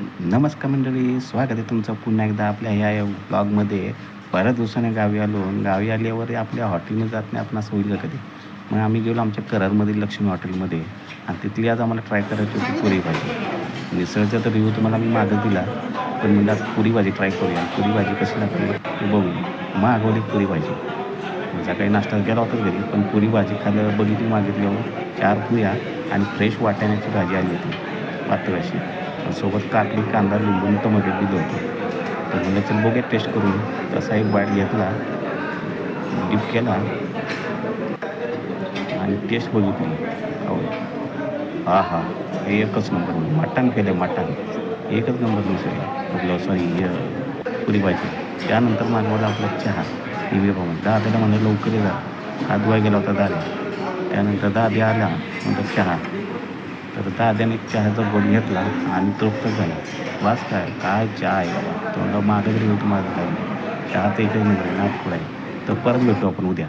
नमस्कार मंडळी, स्वागत आहे तुमचं पुन्हा एकदा आपल्या ह्या ब्लॉगमध्ये. बऱ्याच दिवसाने गावी आलो. गावी आल्यावर आपल्या हॉटेलमध्ये जात नाही आपण, असं होईल का कधी? मग आम्ही गेलो आमच्या कराडमधील लक्ष्मी हॉटेलमध्ये आणि तिथली आज आम्हाला ट्राय करायची होती पुरी भाजी. मिसळचा तर रिव्ह्यू तुम्हाला मी मागं दिला, पण म्हणजे आज पुरी भाजी ट्राय करूया. पुरी भाजी कशी लागते ते बघूया. मागवली पुरी भाजी. सकाळी नाश्ता केला होता घरी, पण पुरी भाजी खायला बघितली मागितल्यावर 4 पुऱ्या आणि फ्रेश वाटाण्याची भाजी आली होती पातळ अशी. सोबत काकडी, कांदा, लिंबू टमाटर दिलं होतं. तर म्हणलं चल बघूया टेस्ट करून. तसा एक बाईट घेतला, डिप केला आणि टेस्ट बघितली. हो, हा हा, एकच नंबर. मटण केलं, मटण एकच नंबर मिसळ. आपलं सॉरी पुरी भाजी. त्यानंतर मागवला आपला चहा. टी दादाला म्हणलं लवकर ये जा, हात धुवायला गेला होता दादा. त्यानंतर दादा आला, म्हणतात चहा. तर दाद्याने एक चहाचा घोट घेतला आणि तृप्त झाला. बस काय चहा आहे बाबा, तोंडा मागं तरी होतं माझं काय. चहा तर एकच नंबर नाच आहे. तर परत भेटू आपण उद्या.